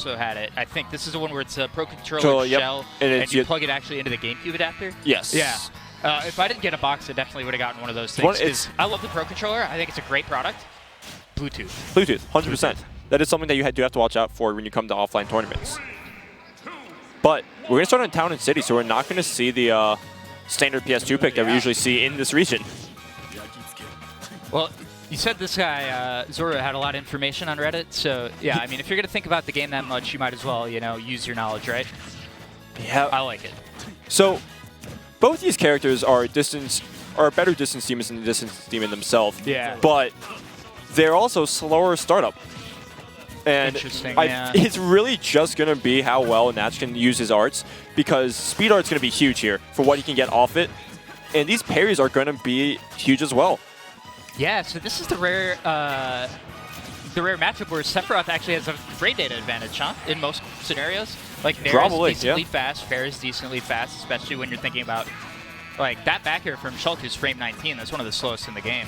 also had it. I think this is the one where it's a Pro Controller shell, and you plug it actually into the GameCube adapter. Yes. Yeah. If I didn't get a box, I definitely would have gotten one of those things. I love the Pro Controller. I think it's a great product. Bluetooth. Bluetooth, 100%. That is something that you do have to watch out for when you come to offline tournaments. But we're going to start on Town and City, so we're not going to see the standard PS2 pick that we usually see in this region. Well, you said this guy, Zorua, had a lot of information on Reddit, so yeah, I mean, if you're going to think about the game that much, you might as well, you know, use your knowledge, right? Yeah. I like it. So, both these characters are better distance demons than the distance demon themselves. Yeah. But they're also slower startup. And it's really just going to be how well Nach can use his arts, because speed art's going to be huge here for what he can get off it. And these parries are going to be huge as well. Yeah, so this is the rare matchup where Sephiroth actually has a frame data advantage, huh? In most scenarios. Like, Nair is decently fast, Fair is decently fast, especially when you're thinking about, like, that back air from Shulk is frame 19. That's one of the slowest in the game.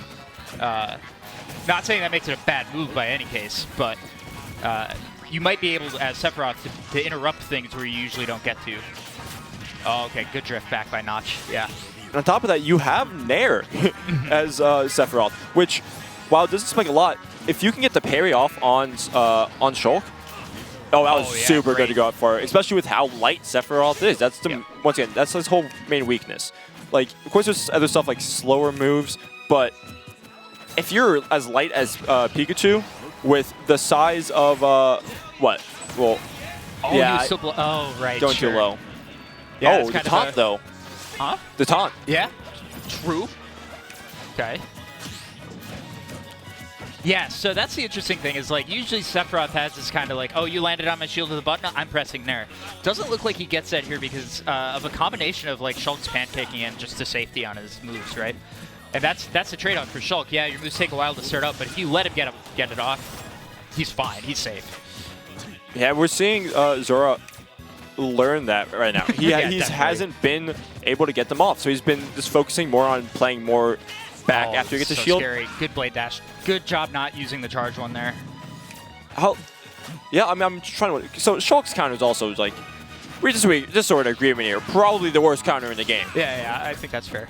Not saying that makes it a bad move by any case, but you might be able, as Sephiroth, to interrupt things where you usually don't get to. Oh, okay, good drift back by Nach, yeah. And on top of that, you have Nair as Sephiroth, which, while it doesn't spike a lot, if you can get the parry off on Shulk, that was super good to go out for, especially with how light Sephiroth is. That's once again, that's his whole main weakness. Like, of course, there's other stuff like slower moves, but if you're as light as Pikachu with the size of what? Well, yeah. Oh, right. Going too low. Yeah, oh, the taunt though. Huh? The taunt. Yeah. True. Okay. Yeah, so that's the interesting thing is, like, usually Sephiroth has this kind of like, oh, you landed on my shield with the button, I'm pressing Nair. Doesn't look like he gets that here because of a combination of, like, Shulk's pancaking and just the safety on his moves, right? And that's the trade-off for Shulk. Yeah, your moves take a while to start up, but if you let him get it off, he's fine. He's safe. Yeah, we're seeing Zorua learn that right now. He hasn't been able to get them off, so he's been just focusing more on playing more back after he gets the shield. Scary. Good blade dash. Good job not using the charge one there. Yeah, I mean, I'm trying to. So Shulk's counter is also like, we're just sort of agreement here. Probably the worst counter in the game. Yeah, I think that's fair.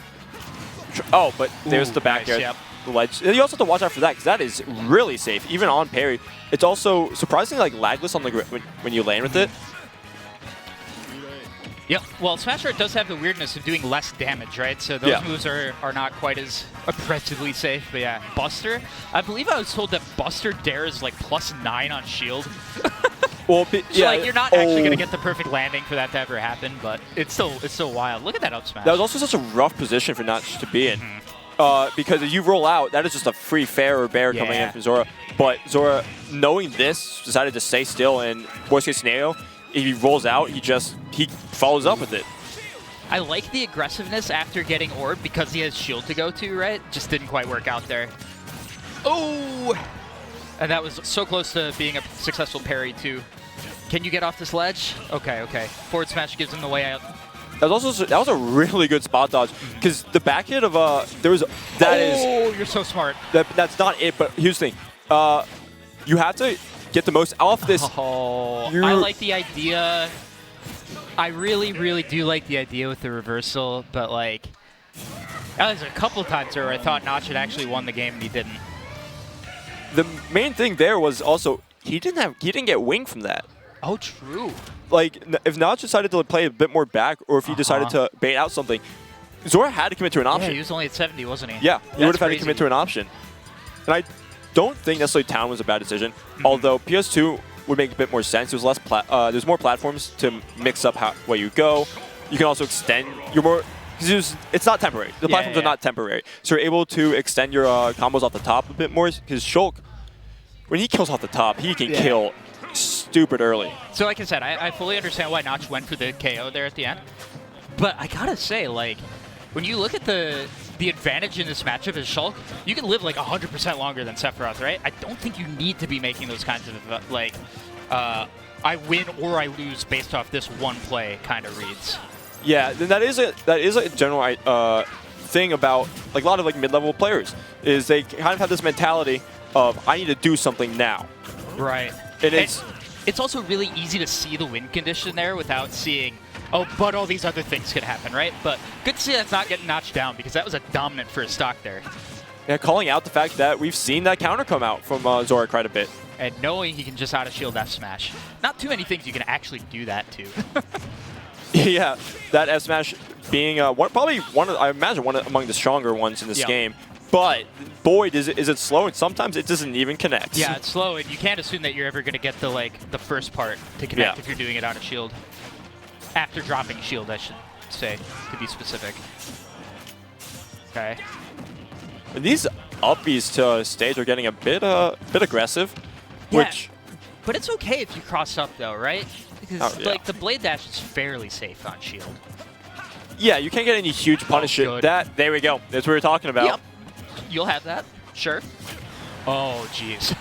Oh, but there's the back air. Yep. The ledge. You also have to watch out for that because that is really safe, even on parry. It's also surprisingly like lagless on the when you land with it. Yep. Well, Smash Art does have the weirdness of doing less damage, right? So those moves are not quite as oppressively safe. But yeah, Buster. I believe I was told that Buster Dare is like +9 on shield. Well, so like you're not actually gonna get the perfect landing for that to ever happen, but it's still wild. Look at that up smash. That was also such a rough position for Nach to be in. Because if you roll out, that is just a free fair or bear coming in from Zorua. But Zorua, knowing this, decided to stay still, and worst case scenario, if he rolls out, he follows up with it. I like the aggressiveness after getting Orb because he has shield to go to, right? Just didn't quite work out there. Oh! And that was so close to being a successful parry, too. Can you get off this ledge? Okay. Forward smash gives him the way out. That was a really good spot dodge because the back hit of you're so smart. That's not it, but here's the thing. You have to get the most off this. I like the idea. I really, really do like the idea with the reversal, but like that was a couple times where I thought Nach had actually won the game and he didn't. The main thing there was also he didn't get wing from that. Oh, true. Like, if Nach decided to play a bit more back, or if he decided to bait out something, Zorua had to commit to an option. Yeah, he was only at 70, wasn't he? Yeah, he would have had to commit to an option. And I don't think necessarily Town was a bad decision, although PS2 would make a bit more sense. There's there's more platforms to mix up where you go. You can also extend your more. It's not temporary. The platforms are not temporary, so you're able to extend your combos off the top a bit more. Because Shulk, when he kills off the top, he can kill stupid early. So like I said, I fully understand why Nach went for the KO there at the end. But I gotta say, like, when you look at the advantage in this matchup as Shulk, you can live like 100% longer than Sephiroth, right? I don't think you need to be making those kinds of like, I win or I lose based off this one play kind of reads. Yeah, that is a general thing about like a lot of like mid-level players is they kind of have this mentality of I need to do something now. Right. And it's it's also really easy to see the win condition there without seeing, oh, but all these other things could happen, right? But good to see that's not getting notched down because that was a dominant first stock there. Yeah, calling out the fact that we've seen that counter come out from Zorua quite a bit. And knowing he can just out-of-shield F-Smash. Not too many things you can actually do that to. Yeah, that F-Smash being probably one of, I imagine, one among the stronger ones in this game. But boy, is it slow, and sometimes it doesn't even connect. Yeah, it's slow, and you can't assume that you're ever going to get the first part to connect if you're doing it out of shield. After dropping shield, I should say, to be specific. Okay. And these upbeats to stage are getting a bit aggressive, which. But it's okay if you cross up though, right? Because like the blade dash is fairly safe on shield. Yeah, you can't get any huge punish. There we go. That's what we were talking about. Yep. You'll have that, sure. Oh, jeez.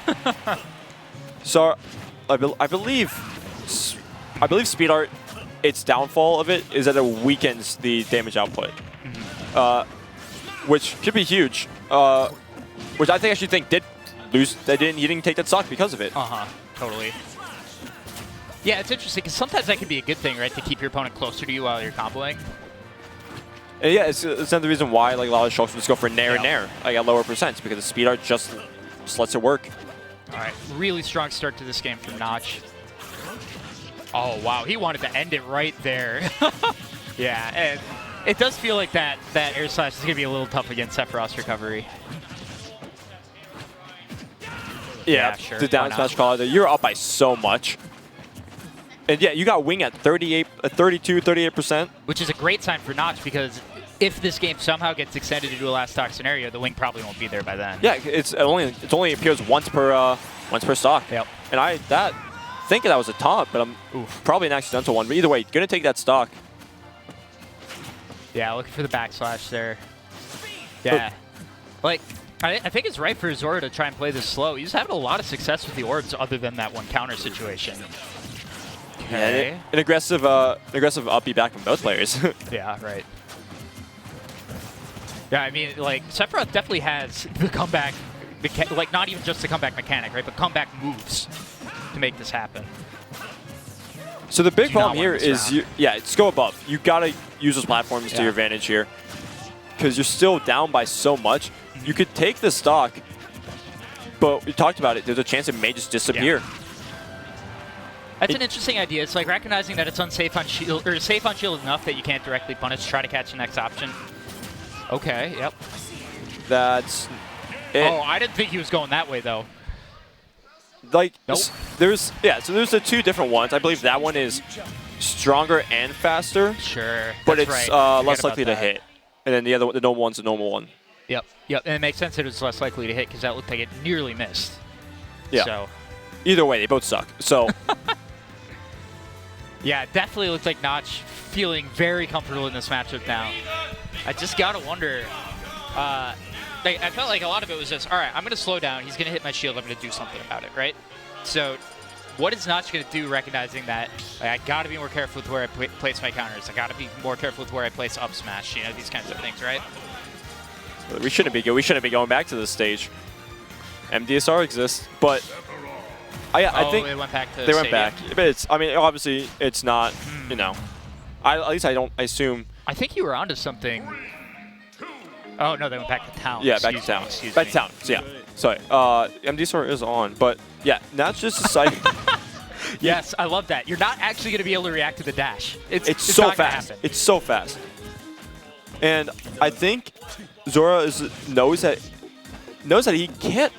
So, I believe Speed Art, its downfall of it is that it weakens the damage output, which could be huge. Which I actually think did lose. He didn't take that stock because of it. Totally. Yeah, it's interesting because sometimes that can be a good thing, right? To keep your opponent closer to you while you're comboing. And yeah, it's another reason why like a lot of Shulks just go for Nair and Nair, like at lower percents, because the Speed Art just lets it work. All right, really strong start to this game from Nach. Oh wow, he wanted to end it right there. Yeah, and it does feel like that air slash is gonna be a little tough against Sephiroth's recovery. Yeah, sure. The down smash call, you're up by so much. And yeah, you got wing at 32, 38%. Which is a great sign for Nach because if this game somehow gets extended into a last stock scenario, the wing probably won't be there by then. Yeah, it only appears once per stock. Yep. And I think that was a taunt, but I'm probably an accidental one. But either way, gonna take that stock. Yeah, looking for the backslash there. Yeah, like I think it's right for Zorua to try and play this slow. He's having a lot of success with the orbs, other than that one counter situation. Okay. Yeah, an aggressive uppy back from both players. Yeah, right. Yeah, I mean, like, Sephiroth definitely has the comeback, like, not even just the comeback mechanic, right, but comeback moves to make this happen. So the big problem here is, it's go above. You gotta use those platforms to your advantage here, because you're still down by so much. You could take the stock, but we talked about it. There's a chance it may just disappear. Yeah. That's an interesting idea. It's like recognizing that it's unsafe on shield, or safe on shield enough that you can't directly punish. Try to catch the next option. Okay. Yep. That's it. Oh, I didn't think he was going that way though. Like, nope. There's the two different ones. I believe that one is stronger and faster. Sure. But it's less likely to hit. And then the normal one's the normal one. Yep. Yep. And it makes sense that it's less likely to hit because that looked like it nearly missed. Yeah. So. Either way, they both suck. So. Yeah, it definitely looks like Nach feeling very comfortable in this matchup now. I just gotta wonder. I felt like a lot of it was just, all right, I'm gonna slow down. He's gonna hit my shield. I'm gonna do something about it, right? So, what is Nach gonna do, recognizing that I gotta be more careful with where I place my counters. I gotta be more careful with where I place up smash. You know, these kinds of things, right? We shouldn't be going back to this stage. MDSR exists, but. I think they went back to they went back. But it's, I mean, obviously, it's not, you know. At least I assume. I think you were onto something. Oh, no, they went back to town. Yeah, back to town. Back to town. So, yeah. Sorry. MDSR is on. But, yeah, Nach just decided. Yes, I love that. You're not actually going to be able to react to the dash. It's so fast. It's so fast. And I think Zorua knows that he can't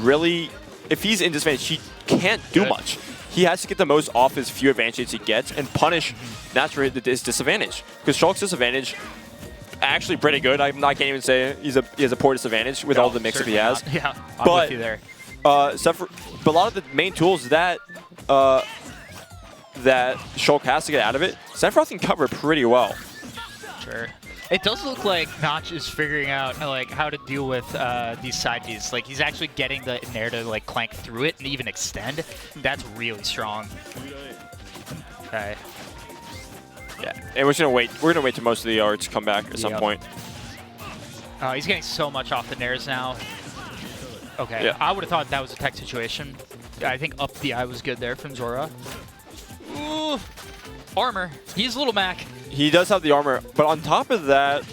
really. If he's in disadvantage, he can't do much. He has to get the most off his few advantages he gets and punish Nach for his disadvantage. Because Shulk's disadvantage, actually pretty good. I can't even say he has a poor disadvantage with all the mix-up he has. Not. Yeah, I'm with you there. But a lot of the main tools that Shulk has to get out of it, Sephiroth can cover pretty well. Sure. It does look like Nach is figuring out how to deal with these side Ds. Like, he's actually getting the Nair to like clank through it and even extend. That's really strong. Okay. Yeah, and we're gonna wait. We're gonna wait till most of the arts come back at some point. Oh, he's getting so much off the Nairs now. Okay. Yeah. I would have thought that was a tech situation. I think up the eye was good there from Zorua. Ooh, armor. He's Little Mac. He does have the armor, but on top of that,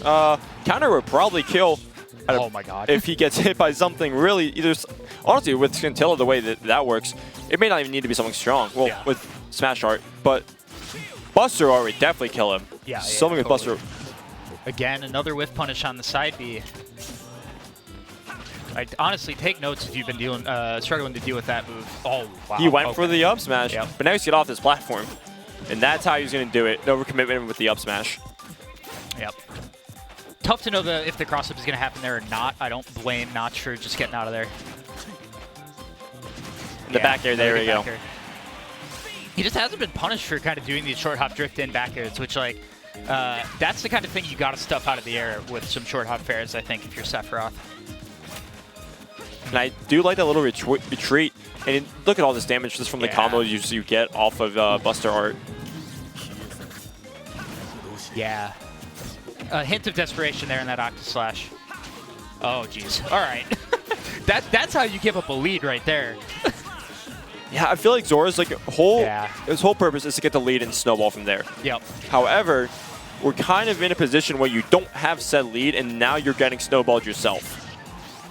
counter would probably kill. Oh my god. If he gets hit by something really, honestly, with Scintilla, the way that works, it may not even need to be something strong. Well, yeah. With Smash Art, but Buster Art would definitely kill him. Yeah, something with Buster. Again, another whiff punish on the side B. Honestly, take notes if you've been struggling to deal with that move. Oh, wow. He went for the up smash, but now he's get off this platform. And that's how he's going to do it. No overcommitment with the up smash. Yep. Tough to know if the cross-up is going to happen there or not. I don't blame Nach for just getting out of there. The back air, there we go. He just hasn't been punished for kind of doing these short hop drift in back airs, which, like, that's the kind of thing you got to stuff out of the air with some short hop fairs, I think, if you're Sephiroth. And I do like that little retreat. And look at all this damage just from the combos you get off of Buster Art. Yeah. A hint of desperation there in that Octa Slash. Oh, jeez. All right. That's how you give up a lead right there. Yeah, I feel like Zora's his whole purpose is to get the lead and snowball from there. Yep. However, we're kind of in a position where you don't have said lead, and now you're getting snowballed yourself.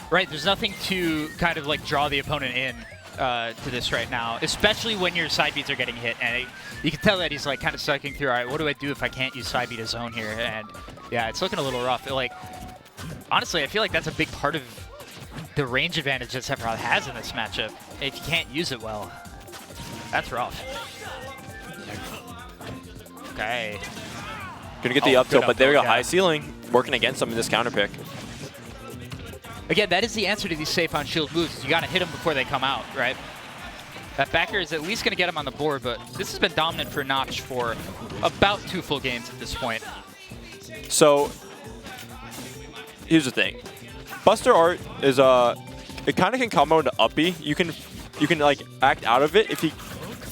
Right, there's nothing to kind of like draw the opponent in to this right now, especially when your side beats are getting hit. And you can tell that he's like kind of sucking through, all right, what do I do if I can't use side beat as zone here? And yeah, it's looking a little rough. Like, honestly, I feel like that's a big part of the range advantage that Sephiroth has in this matchup. If you can't use it well, that's rough. Okay. Gonna get the up tilt, but there we go, high ceiling, working against him in this counter pick. Again, that is the answer to these safe on shield moves. You got to hit them before they come out, right? That backer is at least going to get him on the board, but this has been dominant for Nach for about 2 full games at this point. So, here's the thing. Buster Art is it kind of can combo into up B. You can like act out of it if you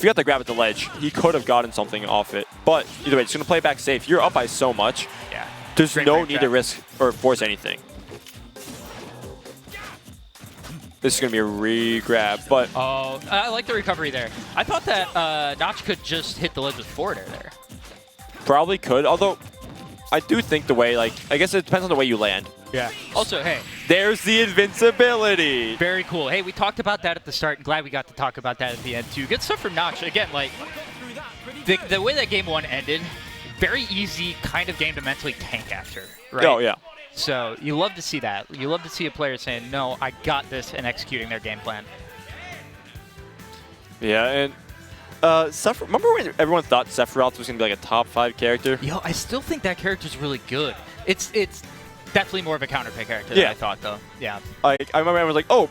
got to grab at the ledge. He could have gotten something off it, but either way, it's going to play back safe. You're up by so much. Yeah. There's no need to risk or force anything. This is going to be a re-grab, but... Oh, I like the recovery there. I thought that Nach could just hit the ledge with forward air there. Probably could, although I do think the way, like, I guess it depends on the way you land. Yeah. Also, hey. There's the invincibility. Very cool. Hey, we talked about that at the start, and glad we got to talk about that at the end, too. Good stuff from Nach. Again, like, the way that game 1 ended, very easy kind of game to mentally tank after, right? Oh, yeah. So you love to see that. You love to see a player saying, no, I got this, and executing their game plan. Yeah, and remember when everyone thought Sephiroth was going to be like a top 5 character? Yo, I still think that character's really good. It's definitely more of a counter pick character than I thought, though. Yeah. Like, I remember everyone was like, oh,